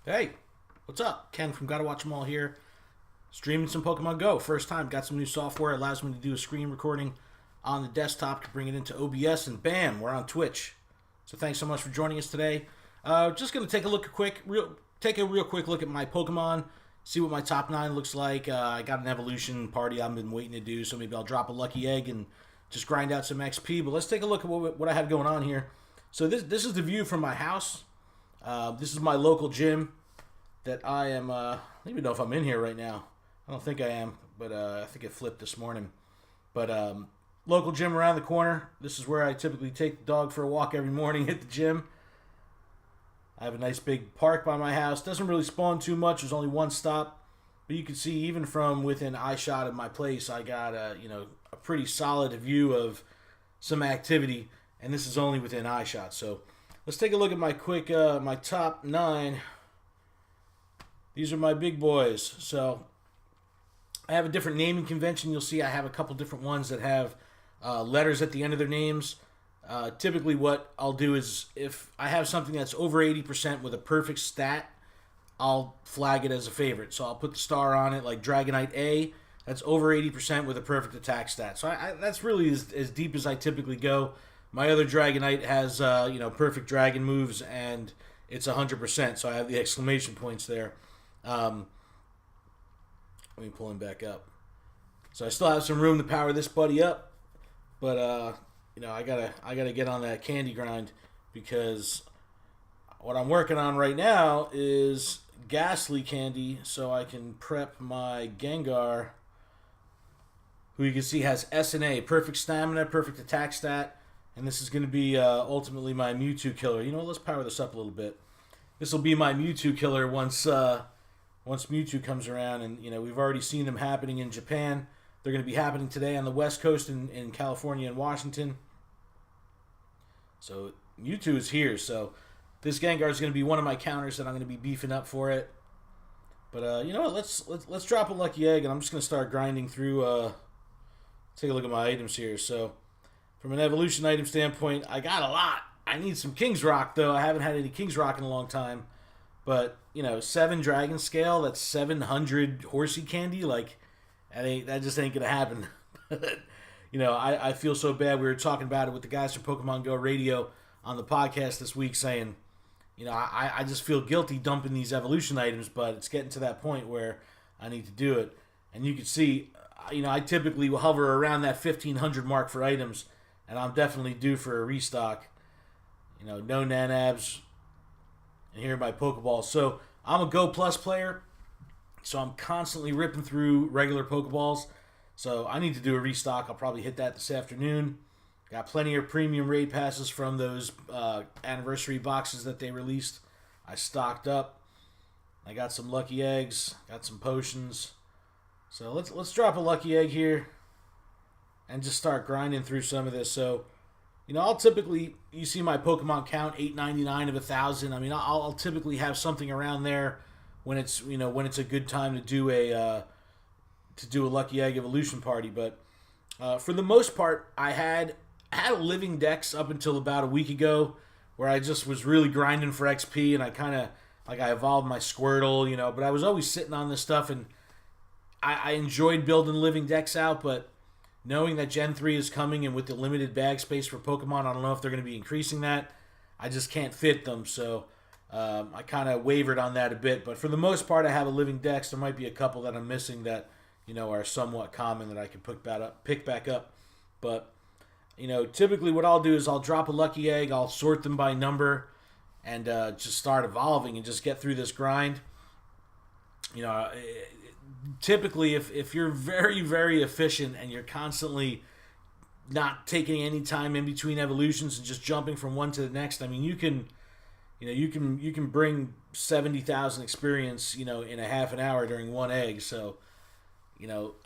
Hey, what's up? Ken from GottaWatchemAll here. Streaming some Pokemon Go. First time. Got some new software. Allows me to do a screen recording on the desktop to bring it into OBS, and bam, we're on Twitch. So thanks so much for joining us today. Just gonna take a real quick look at my Pokemon. See what my top 9 looks like. I got an evolution party I've been waiting to do, so maybe I'll drop a lucky egg and just grind out some XP. But let's take a look at what I have going on here. So this is the view from my house. This is my local gym that I am. I don't even know if I'm in here right now. I don't think I am, but I think it flipped this morning. But local gym around the corner. This is where I typically take the dog for a walk every morning at the gym. I have a nice big park by my house. Doesn't really spawn too much. There's only one stop, but you can see even from within eye shot of my place, I got a pretty solid view of some activity, and this is only within eye shot. So let's take a look at my top 9. These are my big boys. So I have a different naming convention. You'll see I have a couple different ones that have letters at the end of their names. Typically what I'll do is if I have something that's over 80% with a perfect stat, I'll flag it as a favorite. So I'll put the star on it, like Dragonite A. That's over 80% with a perfect attack stat. So that's really as deep as I typically go. My other Dragonite has perfect dragon moves, and it's 100%. So I have the exclamation points there. Let me pull him back up. So I still have some room to power this buddy up, but I gotta get on that candy grind, because what I'm working on right now is Ghastly candy, so I can prep my Gengar, who you can see has S and A, perfect stamina, perfect attack stat, and this is going to be ultimately my Mewtwo killer. Let's power this up a little bit. This will be my Mewtwo killer once Mewtwo comes around, and we've already seen them happening in Japan. They're going to be happening today on the West Coast in California and Washington. So Mewtwo is here. So this Gengar is going to be one of my counters that I'm going to be beefing up for it. But you know what? Let's drop a lucky egg, and I'm just going to start grinding through. Take a look at my items here. So from an evolution item standpoint, I got a lot. I need some King's Rock though. I haven't had any King's Rock in a long time. But 7 Dragon Scale, that's 700 Horsey candy. Like that just ain't gonna happen. I feel so bad. We were talking about it with the guys from Pokemon Go Radio on the podcast this week, saying, I just feel guilty dumping these evolution items, but it's getting to that point where I need to do it. And you can see, I typically will hover around that 1,500 mark for items, and I'm definitely due for a restock. No Nanabs. And here are my Pokeballs. So I'm a Go Plus player, so I'm constantly ripping through regular Pokeballs. So I need to do a restock. I'll probably hit that this afternoon. Got plenty of premium raid passes from those anniversary boxes that they released. I stocked up. I got some lucky eggs. Got some potions. So let's drop a lucky egg here and just start grinding through some of this. So I'll typically, you see my Pokemon count, 899 of 1,000. I mean, I'll typically have something around there when it's a good time to do a lucky egg evolution party. But for the most part, I had living decks up until about a week ago, where I just was really grinding for XP, and I evolved my Squirtle, but I was always sitting on this stuff, and I enjoyed building living decks out, but knowing that Gen 3 is coming, and with the limited bag space for Pokemon, I don't know if they're going to be increasing that. I just can't fit them, so I kind of wavered on that a bit. But for the most part, I have a living decks. There might be a couple that I'm missing that are somewhat common that I can pick back up. But typically what I'll do is I'll drop a lucky egg, I'll sort them by number, and just start evolving and just get through this grind. Typically, if you're very, very efficient and you're constantly not taking any time in between evolutions and just jumping from one to the next, I mean, you can bring 70,000 experience, in a half an hour during one egg. So,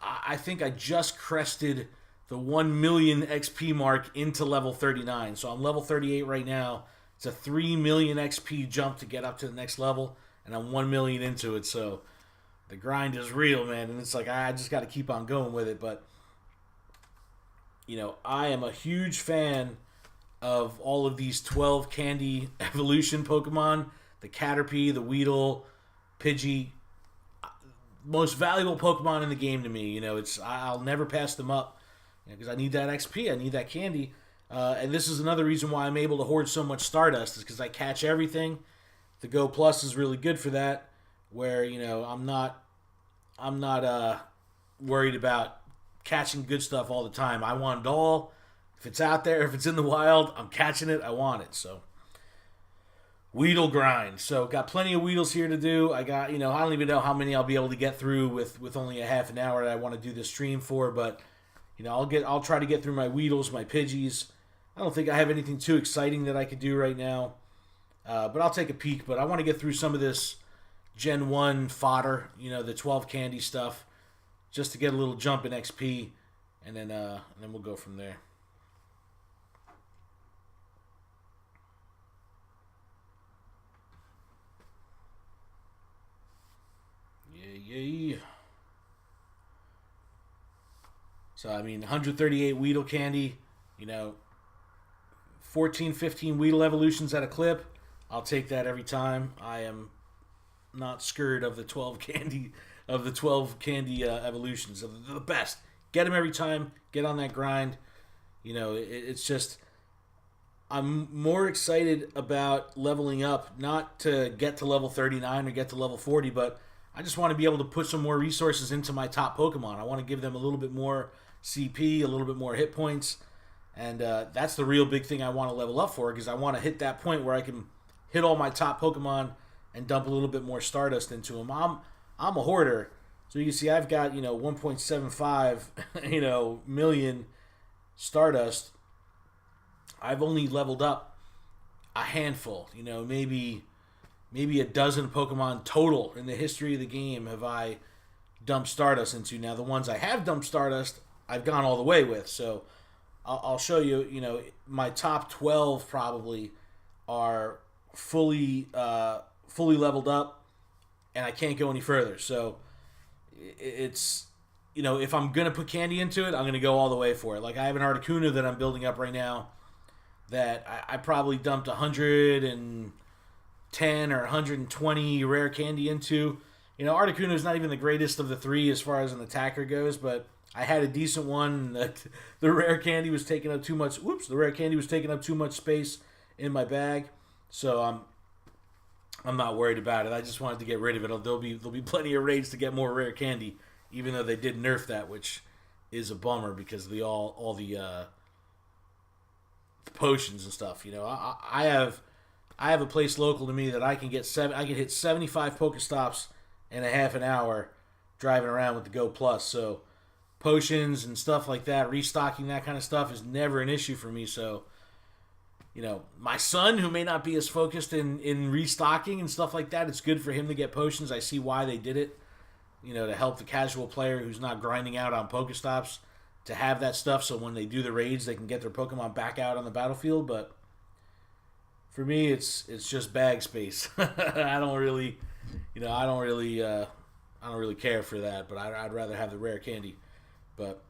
I think I just crested the 1 million XP mark into level 39. So I'm level 38 right now. It's a 3 million XP jump to get up to the next level, and I'm 1 million into it. So the grind is real, man, and it's like I just got to keep on going with it. But I am a huge fan of all of these 12 candy evolution Pokemon the Caterpie, the Weedle, Pidgey, most valuable Pokemon in the game to me. I'll never pass them up because I need that XP, I need that candy, and this is another reason why I'm able to hoard so much Stardust is because I catch everything. The Go Plus is really good for that, where I'm not worried about catching good stuff all the time. I want it all. If it's out there, if it's in the wild, I'm catching it. I want it. So Weedle grind. So got plenty of Weedles here to do. I got, I don't even know how many I'll be able to get through with only a half an hour that I want to do this stream for, but I'll try to get through my Weedles, my Pidgeys. I don't think I have anything too exciting that I could do right now. But I'll take a peek. But I want to get through some of this Gen 1 fodder, the 12 candy stuff, just to get a little jump in XP, and then we'll go from there. Yeah. So, 138 Weedle candy, 14, 15 Weedle evolutions at a clip. I'll take that every time. I am not scared of the 12 candy evolutions. They're the best. Get them every time. Get on that grind. It's just I'm more excited about leveling up, not to get to level 39 or get to level 40, but I just want to be able to put some more resources into my top Pokemon. I want to give them a little bit more CP, a little bit more hit points, and that's the real big thing I want to level up for, because I want to hit that point where I can hit all my top Pokemon and dump a little bit more Stardust into them. I'm a hoarder, so you can see I've got 1.75 million Stardust. I've only leveled up a handful, maybe a dozen Pokemon total in the history of the game have I dumped Stardust into. Now the ones I have dumped Stardust, I've gone all the way with. So I'll show you. My top 12 probably are fully leveled up, and I can't go any further. So it's if I'm gonna put candy into it, I'm gonna go all the way for it. Like I have an Articuno that I'm building up right now that I probably dumped 110 or 120 rare candy into. Articuno is not even the greatest of the three as far as an attacker goes, but I had a decent one. The rare candy was taking up too much. The rare candy was taking up too much space in my bag, so I'm not worried about it. I just wanted to get rid of it. There'll be plenty of raids to get more rare candy, even though they did nerf that, which is a bummer because of all the potions and stuff. I have a place local to me that I can hit 75 Pokestops in a half an hour driving around with the Go Plus. So potions and stuff like that, restocking that kind of stuff is never an issue for me. So my son, who may not be as focused in restocking and stuff like that, it's good for him to get potions. I see why they did it, to help the casual player who's not grinding out on Pokestops to have that stuff, so when they do the raids, they can get their Pokemon back out on the battlefield. But for me, it's just bag space. I don't really care for that. But I'd rather have the rare candy. But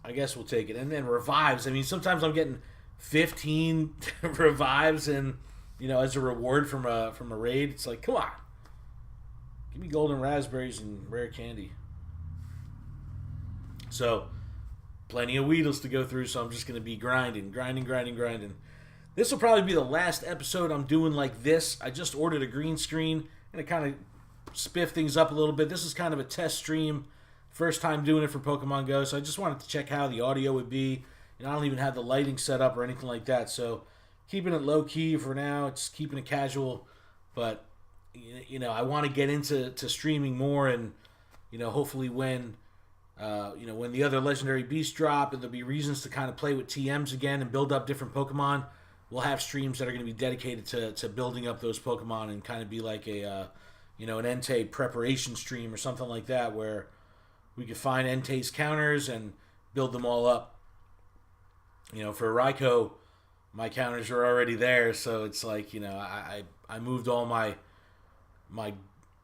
I guess we'll take it. And then revives. Sometimes I'm getting 15 revives, and as a reward from a raid. It's like, come on, give me golden raspberries and rare candy. So plenty of Weedles to go through, so I'm just going to be grinding. This will probably be the last episode I'm doing like this. I just ordered a green screen, and it kind of spiffed things up a little bit. This is kind of a test stream. First time doing it for Pokemon Go, so I just wanted to check how the audio would be. And I don't even have the lighting set up or anything like that, so keeping it low-key for now. It's keeping it casual, but I want to get into streaming more, and hopefully when the other legendary beasts drop and there'll be reasons to kind of play with TMs again and build up different Pokemon, we'll have streams that are going to be dedicated to building up those Pokemon, and kind of be like an Entei preparation stream or something like that, where we could find Entei's counters and build them all up. For Raikou, my counters are already there, so it's like, I moved all my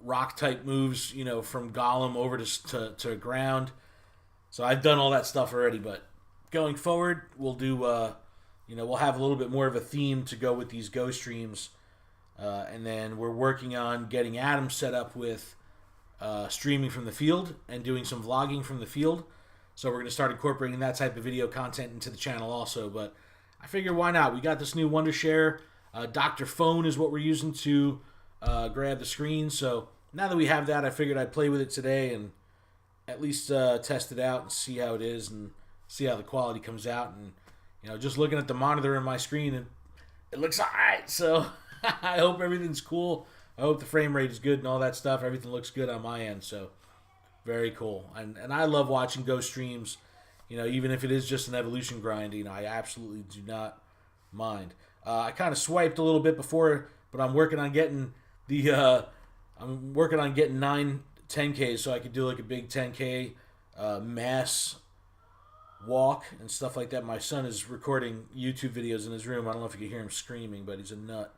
rock type moves, from Golem over to ground. So I've done all that stuff already, but going forward, we'll do, we'll have a little bit more of a theme to go with these Go streams. And then we're working on getting Adam set up with streaming from the field and doing some vlogging from the field. So we're going to start incorporating that type of video content into the channel also. But I figure why not? We got this new Wondershare. Dr. Phone is what we're using to grab the screen. So now that we have that, I figured I'd play with it today and at least test it out and see how it is and see how the quality comes out. And, just looking at the monitor in my screen, and it looks all right. So I hope everything's cool. I hope the frame rate is good and all that stuff. Everything looks good on my end. So very cool. And I love watching Go streams, even if it is just an evolution grind. I absolutely do not mind. I kind of swiped a little bit before, but I'm working on getting I'm working on getting 9 10Ks so I could do like a big 10K mass walk and stuff like that. My son is recording YouTube videos in his room. I don't know if you can hear him screaming, but he's a nut.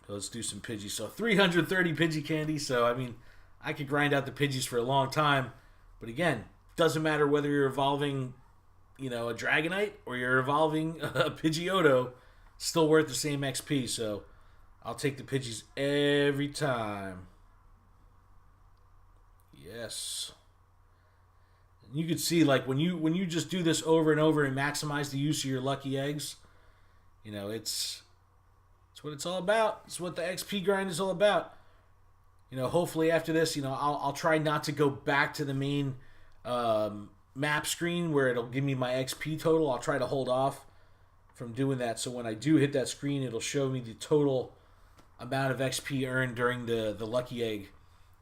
So let's do some Pidgeys. So 330 Pidgey candy. So, I could grind out the Pidgeys for a long time. But again, doesn't matter whether you're evolving, a Dragonite or you're evolving a Pidgeotto, still worth the same XP. So I'll take the Pidgeys every time. Yes. And you could see, like, when you just do this over and over and maximize the use of your lucky eggs, it's what it's all about. It's what the XP grind is all about. Hopefully after this, I'll try not to go back to the main map screen where it'll give me my XP total. I'll try to hold off from doing that. So when I do hit that screen, it'll show me the total amount of XP earned during the lucky egg.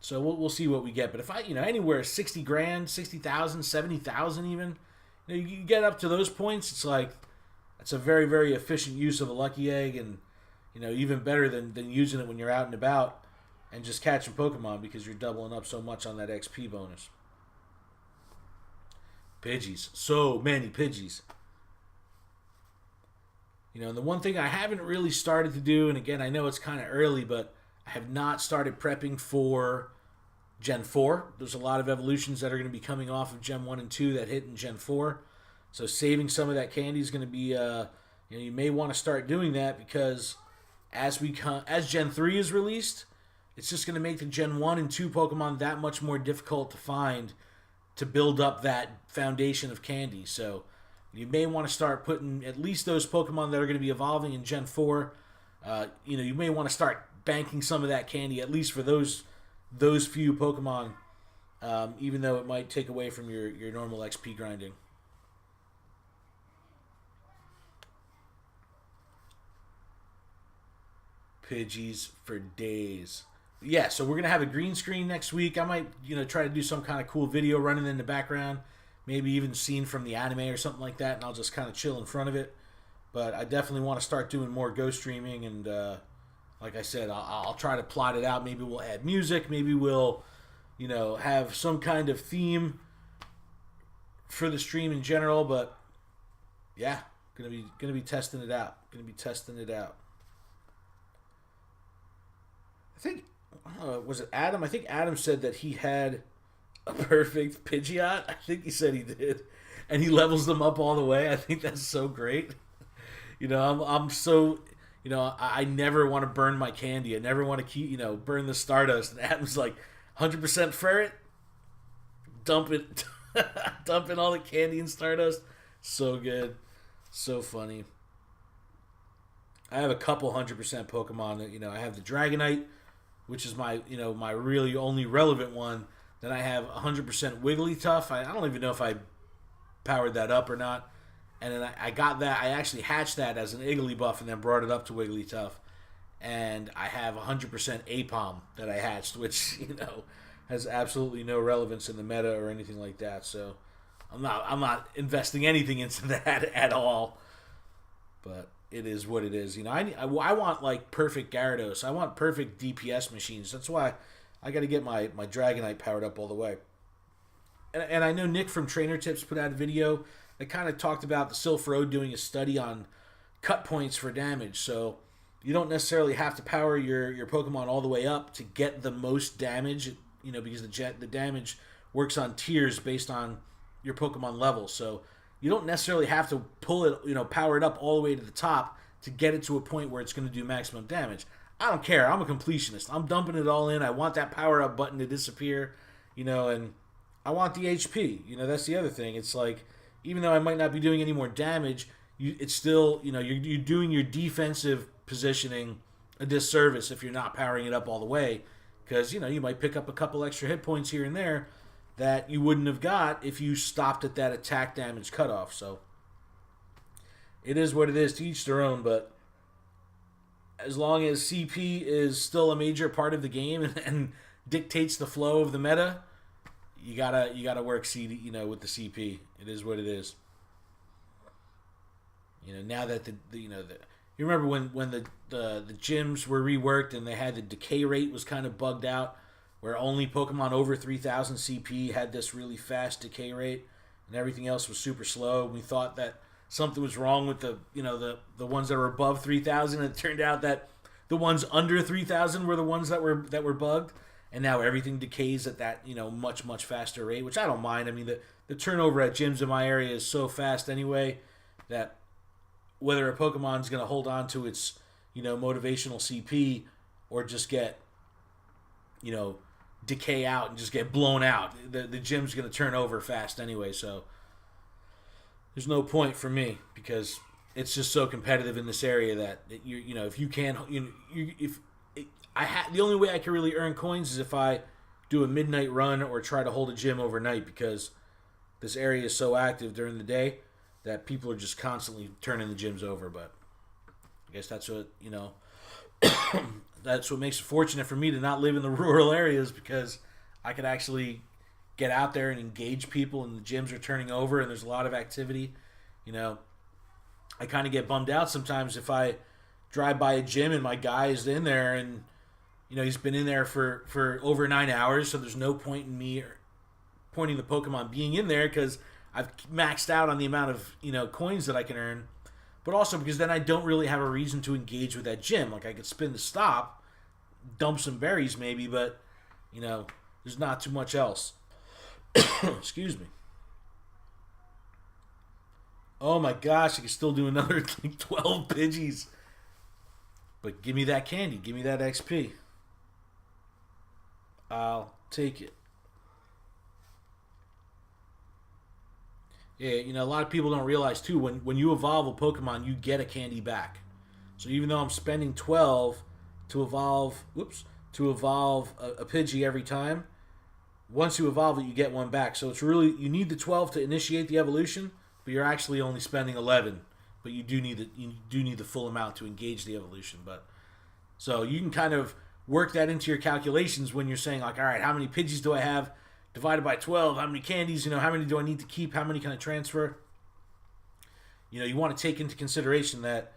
So we'll see what we get. But if I, anywhere 60 grand, 60,000, 70,000 even, you get up to those points, it's like, that's a very, very efficient use of a lucky egg, and even better than using it when you're out and about and just catching Pokemon, because you're doubling up so much on that XP bonus. Pidgeys. So many Pidgeys. And the one thing I haven't really started to do, and again, I know it's kind of early, but I have not started prepping for Gen 4. There's a lot of evolutions that are going to be coming off of Gen 1 and 2 that hit in Gen 4. So saving some of that candy is going to be, you may want to start doing that, because as Gen 3 is released, it's just going to make the Gen 1 and 2 Pokemon that much more difficult to find to build up that foundation of candy. So you may want to start putting at least those Pokemon that are going to be evolving in Gen 4. You may want to start banking some of that candy, at least for those few Pokemon, even though it might take away from your normal XP grinding. Pidgeys for days. Yeah, so we're going to have a green screen next week. I might, try to do some kind of cool video running in the background, maybe even scene from the anime or something like that, and I'll just kind of chill in front of it. But I definitely want to start doing more Go streaming, and like I said, I'll try to plot it out. Maybe we'll add music. Maybe we'll, have some kind of theme for the stream in general. But yeah, gonna be testing it out. I think, was it Adam? I think Adam said that he had a perfect Pidgeot. I think he said he did, and he levels them up all the way. I think that's so great. I'm so. I never want to burn my candy. I never want to keep, burn the Stardust. And Adam's like, 100% ferret, dump it, dumping all the candy and Stardust. So good, so funny. I have a couple 100% Pokemon. I have the Dragonite, which is my, my really only relevant one. Then I have 100% Wigglytuff. I don't even know if I powered that up or not. And then I got that. I actually hatched that as an Igglybuff and then brought it up to Wigglytuff. And I have 100% Apom that I hatched, which, has absolutely no relevance in the meta or anything like that. So I'm not investing anything into that at all. But it is what it is. I want like perfect Gyarados. I want perfect DPS machines. That's why I got to get my Dragonite powered up all the way. And I know Nick from Trainer Tips put out a video that kind of talked about the Sylph Road doing a study on cut points for damage. So you don't necessarily have to power your Pokemon all the way up to get the most damage, because the damage works on tiers based on your Pokemon level. So you don't necessarily have to pull it, power it up all the way to the top to get it to a point where it's going to do maximum damage. I don't care. I'm a completionist. I'm dumping it all in. I want that power up button to disappear, and I want the HP. That's the other thing. It's like, even though I might not be doing any more damage, it's still, you're doing your defensive positioning a disservice if you're not powering it up all the way, because, you might pick up a couple extra hit points here and there that you wouldn't have got if you stopped at that attack damage cutoff. So it is what it is, to each their own, but as long as CP is still a major part of the game and dictates the flow of the meta, you gotta work CD, with the CP. It is what it is. Now that you remember when the gyms were reworked and they had the decay rate was kind of bugged out, where only Pokemon over 3,000 CP had this really fast decay rate, and everything else was super slow. We thought that something was wrong with the ones that were above 3,000, and it turned out that the ones under 3,000 were the ones that were bugged, and now everything decays at that much faster rate, which I don't mind. I mean, the turnover at gyms in my area is so fast anyway that whether a Pokemon's going to hold on to its motivational CP or just get decay out and just get blown out, the gym's going to turn over fast anyway, so there's no point for me, because it's just so competitive in this area that if you can't, the only way I can really earn coins is if I do a midnight run or try to hold a gym overnight, because this area is so active during the day that people are just constantly turning the gyms over. But I guess that's what that's what makes it fortunate for me to not live in the rural areas, because I could actually get out there and engage people, and the gyms are turning over and there's a lot of activity. I kind of get bummed out sometimes if I drive by a gym and my guy is in there and he's been in there for over 9 hours, so there's no point in me pointing the Pokemon being in there, because I've maxed out on the amount of coins that I can earn, but also because then I don't really have a reason to engage with that gym. Like, I could spin the stop, dump some berries maybe, but there's not too much else. Excuse me. Oh my gosh, I can still do another 12 Pidgeys. But give me that candy. Give me that XP. I'll take it. Yeah, a lot of people don't realize too, when you evolve a Pokemon, you get a candy back. So even though I'm spending 12 to evolve a Pidgey every time, once you evolve it, you get one back. So it's really, you need the 12 to initiate the evolution, but you're actually only spending 11. But you do need the full amount to engage the evolution. But so you can kind of work that into your calculations when you're saying, like, all right, how many Pidgeys do I have divided by 12? How many candies? How many do I need to keep? How many can I transfer? You want to take into consideration that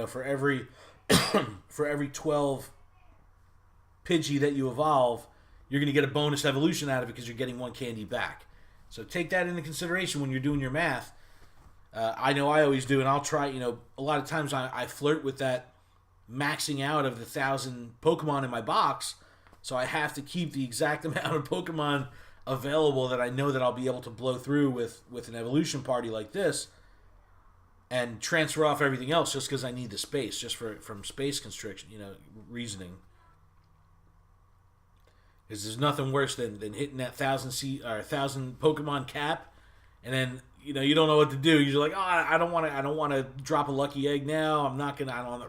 for every 12 Pidgey that you evolve, you're going to get a bonus evolution out of it because you're getting one candy back. So take that into consideration when you're doing your math. I know I always do, and I'll try, a lot of times I flirt with that maxing out of the 1,000 Pokemon in my box, so I have to keep the exact amount of Pokemon available that I know that I'll be able to blow through with an evolution party like this, and transfer off everything else just because I need the space, just from space constriction, reasoning. Because there's nothing worse than hitting that 1,000 Pokemon cap, and then you don't know what to do. You're like, oh, I don't want to drop a lucky egg now. I'm not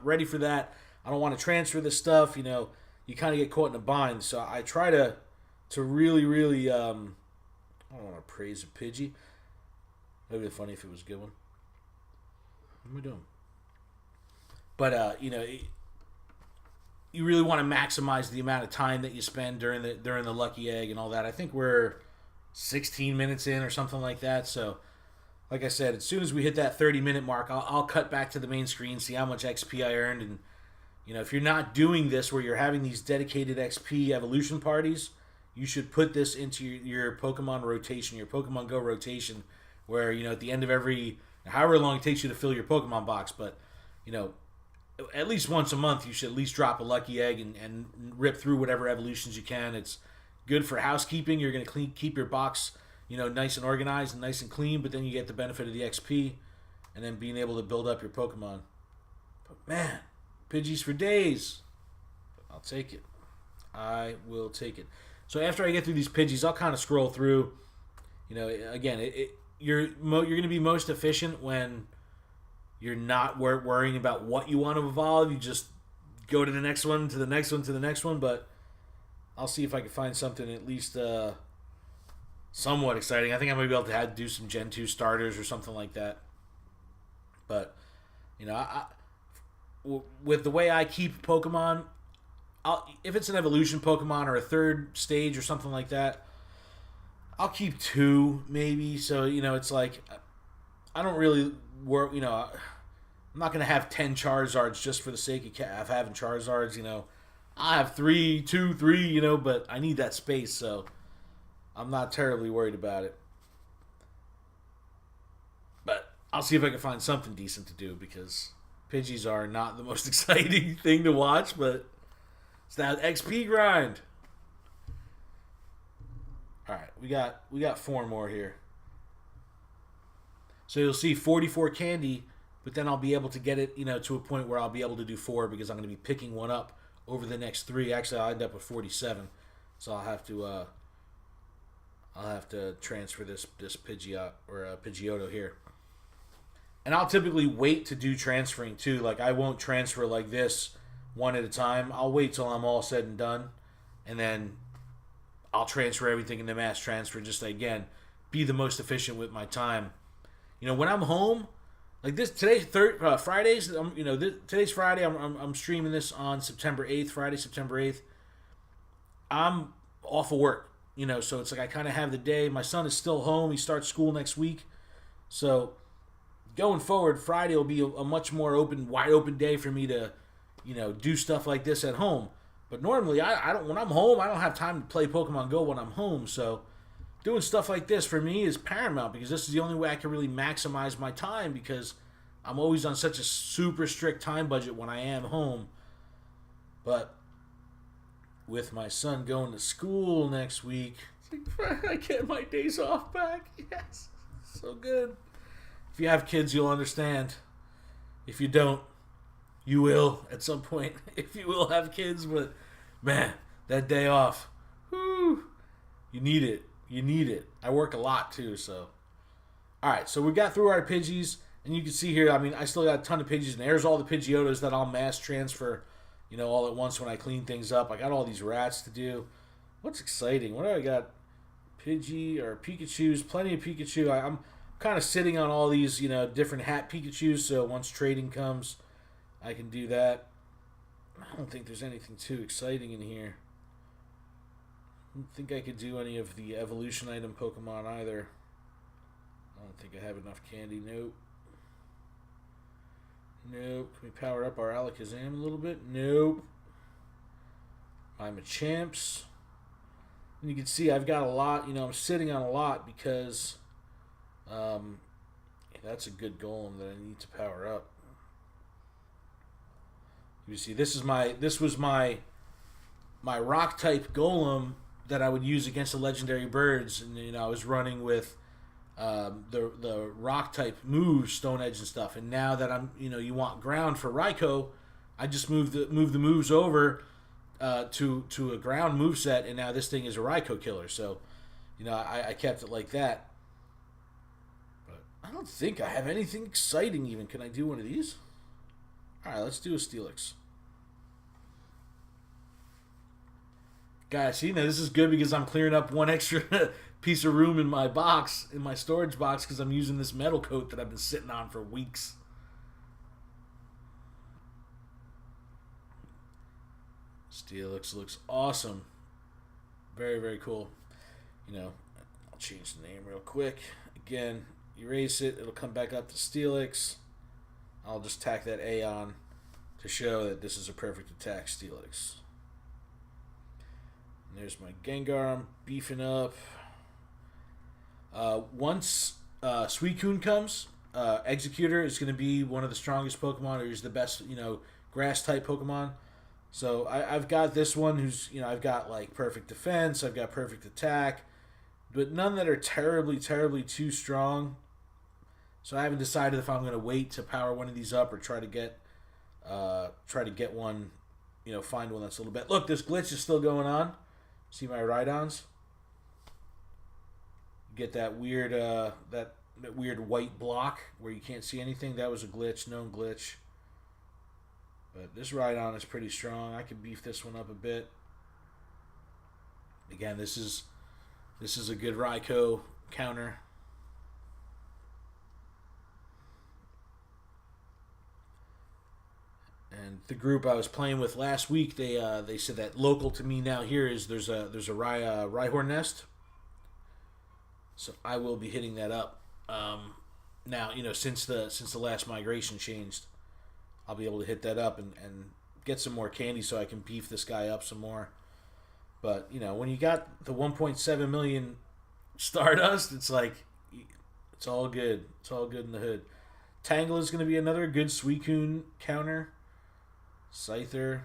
ready for that. I don't want to transfer this stuff. You kind of get caught in a bind. So I try to really, really. I don't want to praise a Pidgey. That'd be funny if it was a good one. What am I doing? But you really want to maximize the amount of time that you spend during the lucky egg and all that. I think we're 16 minutes in or something like that. So, like I said, as soon as we hit that 30-minute mark, I'll cut back to the main screen, see how much XP I earned. And if you're not doing this where you're having these dedicated XP evolution parties, you should put this into your Pokemon rotation, your Pokemon Go rotation, where at the end of however long it takes you to fill your Pokemon box, but at least once a month, you should at least drop a lucky egg and rip through whatever evolutions you can. It's good for housekeeping. You're going to keep your box, nice and organized and nice and clean, but then you get the benefit of the XP and then being able to build up your Pokemon. But man, Pidgeys for days. I'll take it. I will take it. So after I get through these Pidgeys, I'll kind of scroll through. Again, you're going to be most efficient when you're not worrying about what you want to evolve. You just go to the next one, to the next one, to the next one. But I'll see if I can find something at least somewhat exciting. I think I might be able to do some Gen 2 starters or something like that. But, with the way I keep Pokemon, if it's an evolution Pokemon or a third stage or something like that, I'll keep 2 maybe. So, it's like I don't really work, I'm not going to have 10 Charizards just for the sake of having Charizards, I have 3, 2, 3, but I need that space, so I'm not terribly worried about it. But I'll see if I can find something decent to do because Pidgeys are not the most exciting thing to watch, but it's that XP grind. All right, we got 4 more here. So you'll see 44 candy, but then I'll be able to get it, to a point where I'll be able to do 4 because I'm going to be picking one up over the next 3. Actually, I'll end up with 47, so I'll have to transfer this Pidgeot or Pidgeotto here. And I'll typically wait to do transferring too. Like I won't transfer like this one at a time. I'll wait till I'm all said and done, and then I'll transfer everything in the mass transfer. Just again, be the most efficient with my time. When I'm home, like this today's Fridays. Today's Friday. I'm streaming this on September 8th. Friday, September 8th. I'm off of work. So it's like I kind of have the day. My son is still home. He starts school next week. So going forward, Friday will be a much more wide open day for me to, do stuff like this at home. But normally, I don't. When I'm home, I don't have time to play Pokemon Go when I'm home. So doing stuff like this for me is paramount because this is the only way I can really maximize my time because I'm always on such a super strict time budget when I am home. But with my son going to school next week, I get my days off back. Yes, so good. If you have kids, you'll understand. If you don't, you will at some point. If you will have kids, but man, that day off, whew, you need it. You need it. I work a lot too, so. All right, so we got through our Pidgeys, and you can see here, I still got a ton of Pidgeys, and there's all the Pidgeottos that I'll mass transfer, all at once when I clean things up. I got all these rats to do. What's exciting? What do I got? Pidgey or Pikachus, plenty of Pikachu. I'm kind of sitting on all these, different hat Pikachus, so once trading comes, I can do that. I don't think there's anything too exciting in here. I don't think I could do any of the evolution item Pokemon either. I don't think I have enough candy. Nope. Nope. Can we power up our Alakazam a little bit? Nope. I'm a Champs. And you can see I've got a lot. I'm sitting on a lot because that's a good golem that I need to power up. You see, this was my rock type golem that I would use against the legendary birds, and I was running with the rock type moves, Stone Edge and stuff. And now that I'm you want ground for Raikou, I just move the moves over to a ground move set, and now this thing is a Raikou killer. So I kept it like that. But I don't think I have anything exciting even. Can I do one of these? Alright, let's do a Steelix. Guys, see, now this is good because I'm clearing up one extra piece of room in my box, in my storage box, because I'm using this metal coat that I've been sitting on for weeks. Steelix looks awesome. Very, very cool. I'll change the name real quick. Again, erase it. It'll come back up to Steelix. I'll just tack that A on to show that this is a perfect attack Steelix. And there's my Gengar I'm beefing up. Once Suicune comes, Executor is going to be one of the strongest Pokemon, or he's the best, grass-type Pokemon. So I've got this one who's, I've got, perfect defense, I've got perfect attack, but none that are terribly, terribly too strong. So I haven't decided if I'm going to wait to power one of these up or try to get Try to get one, find one that's a little bit. Look, this glitch is still going on. See my ride-ons? Get that weird that weird white block where you can't see anything. That was a glitch, known glitch. But this ride-on is pretty strong. I could beef this one up a bit. Again, this is a good Raikou counter. And the group I was playing with last week, they said that local to me now here is there's a Rhyhorn nest. So I will be hitting that up. Now, since the last migration changed, I'll be able to hit that up and get some more candy so I can beef this guy up some more. But, when you got the 1.7 million Stardust, it's like, it's all good. It's all good in the hood. Tangle is going to be another good Suicune counter. Scyther.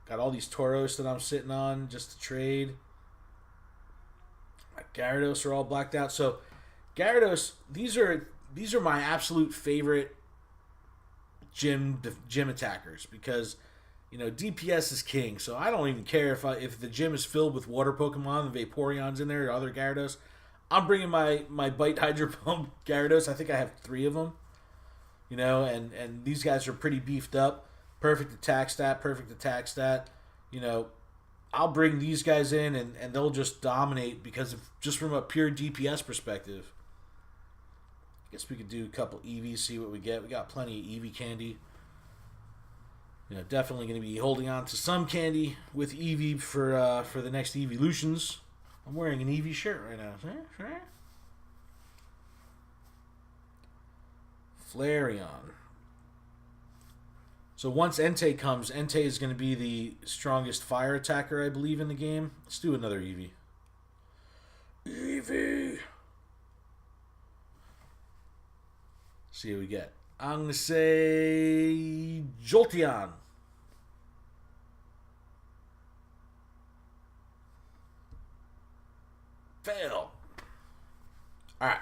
Got all these Tauros that I'm sitting on just to trade. My Gyarados are all blacked out. So, Gyarados, these are my absolute favorite gym attackers because DPS is king. So I don't even care if the gym is filled with water Pokemon, the Vaporeon's in there, or other Gyarados. I'm bringing my Bite Hydro Pump Gyarados. I think I have 3 of them. And these guys are pretty beefed up. Perfect attack stat. I'll bring these guys in and they'll just dominate because just from a pure DPS perspective. I guess we could do a couple EVs, see what we get. We got plenty of EV candy. Definitely going to be holding on to some candy with Eevee for the next Evolutions. I'm wearing an Eevee shirt right now. Flareon. So once Entei comes, Entei is going to be the strongest fire attacker, I believe, in the game. Let's do another Eevee. Eevee! See what we get. I'm going to say Jolteon. Fail. Alright.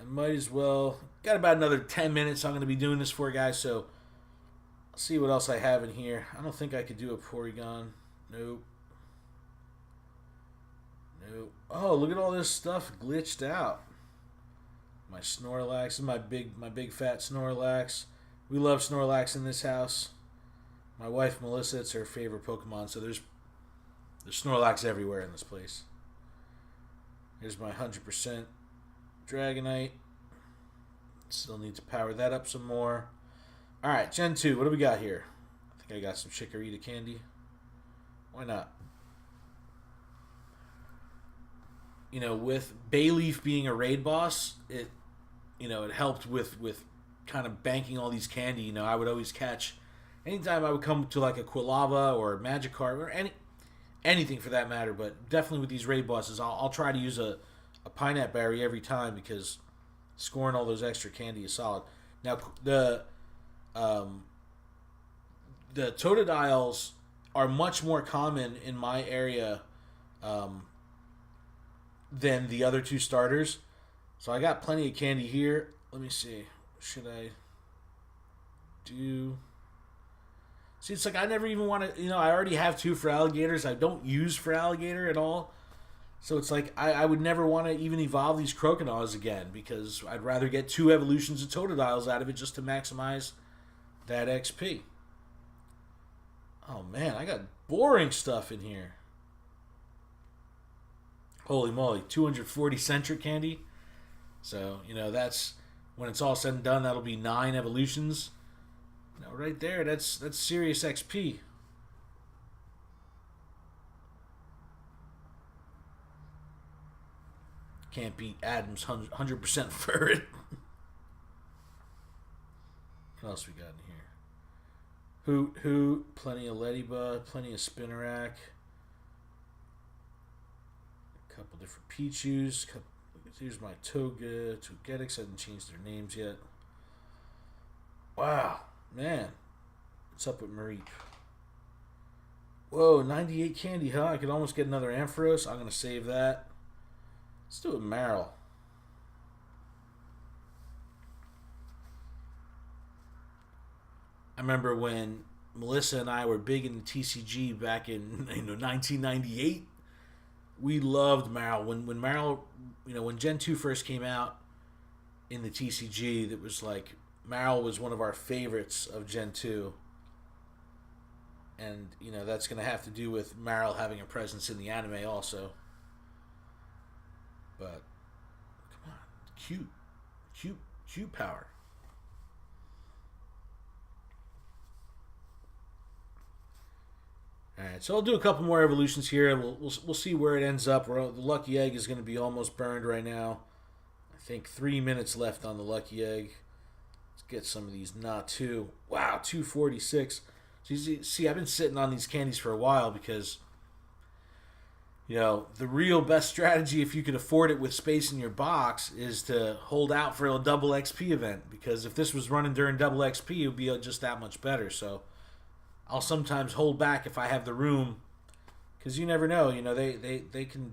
I might as well. Got about another 10 minutes I'm going to be doing this for, guys, so I'll see what else I have in here. I don't think I could do a Porygon. Nope. Oh, look at all this stuff glitched out. My Snorlax. This is my big fat Snorlax. We love Snorlax in this house. My wife Melissa, it's her favorite Pokemon, so there's Snorlax everywhere in this place. Here's my 100% Dragonite. Still need to power that up some more. Alright, Gen 2, what do we got here? I think I got some Chikorita candy. Why not? With Bayleaf being a raid boss, it helped with kind of banking all these candy. I would always catch, anytime I would come to like a Quilava or a Magikarp or anything for that matter, but definitely with these raid bosses, I'll try to use a Pinap Berry every time because scoring all those extra candy is solid. Now, the Totodiles are much more common in my area than the other 2 starters. So I got plenty of candy here. Let me see. Should I do... See, it's like I never even want to... I already have 2 for alligators. I don't use for alligator at all. So it's like I would never want to even evolve these Crocodiles again because I'd rather get 2 evolutions of Totodiles out of it just to maximize that XP. Oh man, I got boring stuff in here. Holy moly, 240 Centric candy. So, that's, when it's all said and done, that'll be 9 evolutions. Right there, that's serious XP. Can't beat Adam's 100% Ferret. What else we got in here? Hoot, plenty of Ladybug, plenty of Spinarak. Couple different Pichus. Here's my Togetic. I haven't changed their names yet. Wow, man. What's up with Mareep? Whoa, 98 candy, huh? I could almost get another Ampharos. I'm going to save that. Let's do a Marill. I remember when Melissa and I were big in the TCG back in 1998. We loved Meryl. When Meryl, when Gen 2 first came out in the TCG, that was like Meryl was one of our favorites of Gen 2. And, that's going to have to do with Meryl having a presence in the anime also. But, come on. Cute power. Alright, so I'll do a couple more evolutions here. We'll see where it ends up. The Lucky Egg is going to be almost burned right now. I think 3 minutes left on the Lucky Egg. Let's get some of these Natu. Wow, 246. So you see, I've been sitting on these candies for a while because, the real best strategy, if you could afford it with space in your box, is to hold out for a double XP event. Because if this was running during double XP, it would be just that much better. So I'll sometimes hold back if I have the room, because you never know. They can.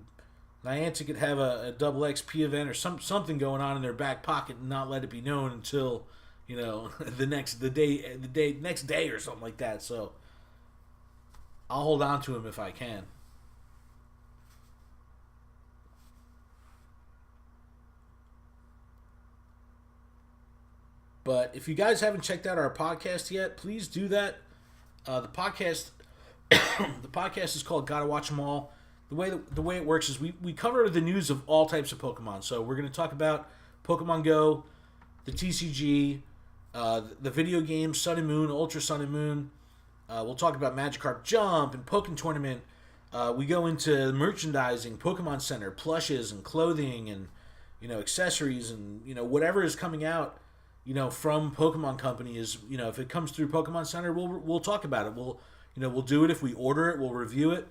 Niantic could have a double XP event or something going on in their back pocket and not let it be known until the next day or something like that. So I'll hold on to him if I can. But if you guys haven't checked out our podcast yet, please do that. The podcast is called Gotta Watch 'Em All. The way it works is we cover the news of all types of Pokemon. So we're going to talk about Pokemon Go, the TCG, the video games, Sun and Moon, Ultra Sun and Moon. We'll talk about Magikarp Jump and Pokken Tournament. We go into merchandising, Pokemon Center, plushes and clothing and accessories and whatever is coming out from Pokemon Company is if it comes through Pokemon Center, we'll talk about it. We'll do it if we order it. We'll review it.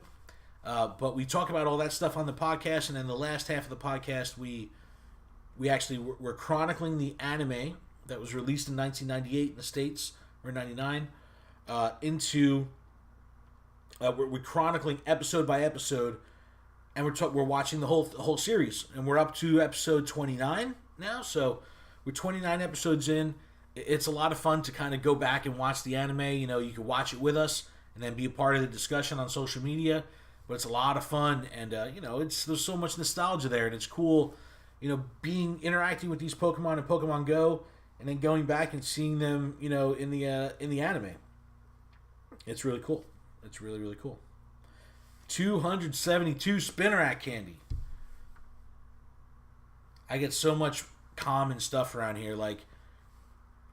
But we talk about all that stuff on the podcast, and then the last half of the podcast, we're chronicling the anime that was released in 1998 in the States, or 99, we're chronicling episode by episode, and we're watching the whole series, and we're up to episode 29 now, so we're 29 episodes in. It's a lot of fun to kind of go back and watch the anime. You can watch it with us and then be a part of the discussion on social media. But it's a lot of fun, and there's so much nostalgia there, and it's cool, interacting with these Pokemon in Pokemon Go, and then going back and seeing them, in the anime. It's really cool. It's really, really cool. 272 Spinnerack candy. I get so much common stuff around here, like,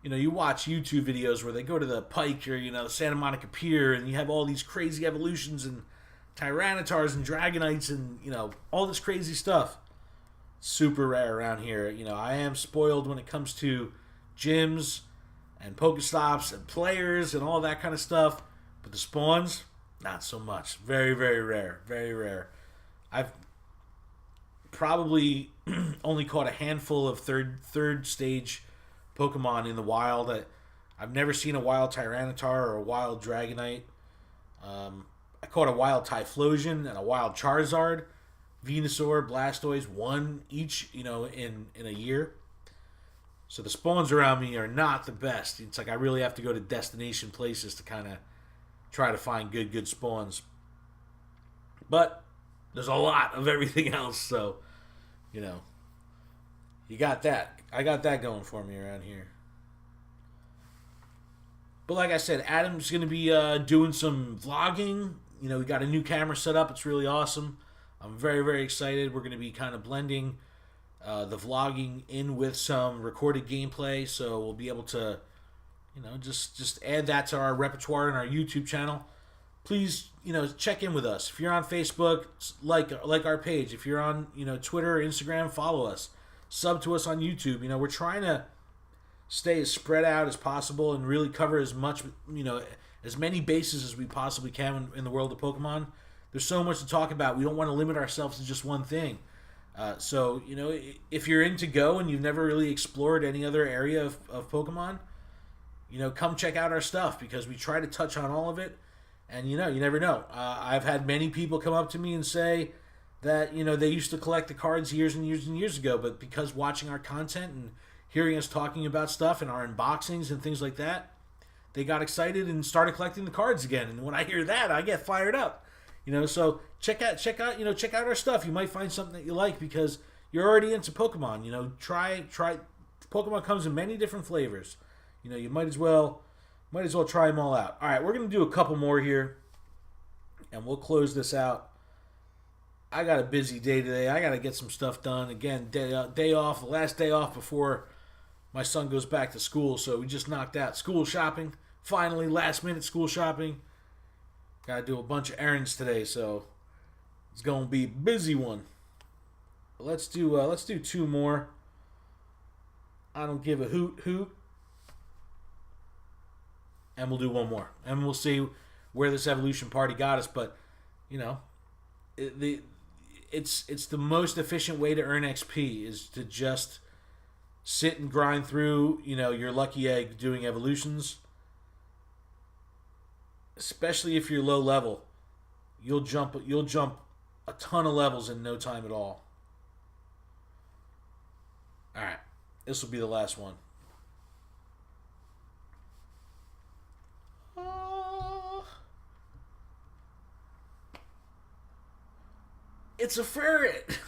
you watch YouTube videos where they go to the Pike or, the Santa Monica Pier, and you have all these crazy evolutions and Tyrannitars and Dragonites and, all this crazy stuff. Super rare around here. I am spoiled when it comes to gyms and Pokestops and players and all that kind of stuff. But the spawns, not so much. Very, very rare. Very rare. I've probably only caught a handful of third stage Pokemon in the wild. I've never seen a wild Tyranitar or a wild Dragonite. I caught a wild Typhlosion and a wild Charizard, Venusaur, Blastoise, one each, in a year. So the spawns around me are not the best. It's like I really have to go to destination places to kind of try to find good spawns. But there's a lot of everything else, so, you got that. I got that going for me around here. But like I said, Adam's going to be doing some vlogging. We got a new camera set up. It's really awesome. I'm very, very excited. We're going to be kind of blending the vlogging in with some recorded gameplay, so we'll be able to, just add that to our repertoire and our YouTube channel. Please, check in with us. If you're on Facebook, like our page. If you're on, Twitter or Instagram, follow us. Sub to us on YouTube. We're trying to stay as spread out as possible and really cover as much, as many bases as we possibly can in the world of Pokemon. There's so much to talk about. We don't want to limit ourselves to just one thing. So, if you're into Go and you've never really explored any other area of Pokemon, come check out our stuff, because we try to touch on all of it. And, you never know. I've had many people come up to me and say that, they used to collect the cards years and years and years ago, but because watching our content and hearing us talking about stuff and our unboxings and things like that, they got excited and started collecting the cards again. And when I hear that, I get fired up. So check out our stuff. You might find something that you like because you're already into Pokemon. Try. Pokemon comes in many different flavors. You might as well try them all out. All right, we're gonna do a couple more here, and we'll close this out. I got a busy day today. I got to get some stuff done. Again, day off, the last day off before my son goes back to school. So we just knocked out school shopping. Finally, last minute school shopping. Got to do a bunch of errands today, so it's going to be a busy one. But let's do two more. I don't give a hoot. And we'll do one more. And we'll see where this evolution party got us. But, it's the most efficient way to earn XP is to just sit and grind through, your lucky egg doing evolutions. Especially if you're low level. You'll jump a ton of levels in no time at all. Alright. This will be the last one. It's a ferret.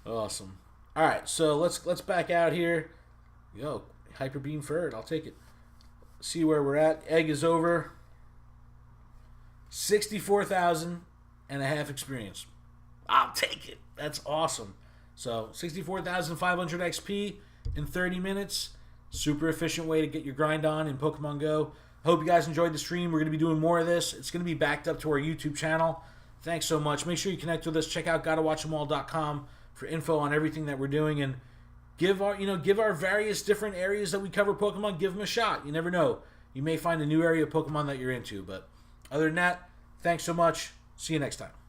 Awesome. All right, so let's back out here. Hyper Beam ferret. I'll take it. See where we're at. Egg is over. 64,000 and a half experience. I'll take it. That's awesome. So 64,500 XP in 30 minutes. Super efficient way to get your grind on in Pokemon Go. Hope you guys enjoyed the stream. We're going to be doing more of this. It's going to be backed up to our YouTube channel. Thanks so much. Make sure you connect with us. Check out GottaWatchemAll.com for info on everything that we're doing, and give our various different areas that we cover Pokemon. Give them a shot. You never know. You may find a new area of Pokemon that you're into. But other than that, thanks so much. See you next time.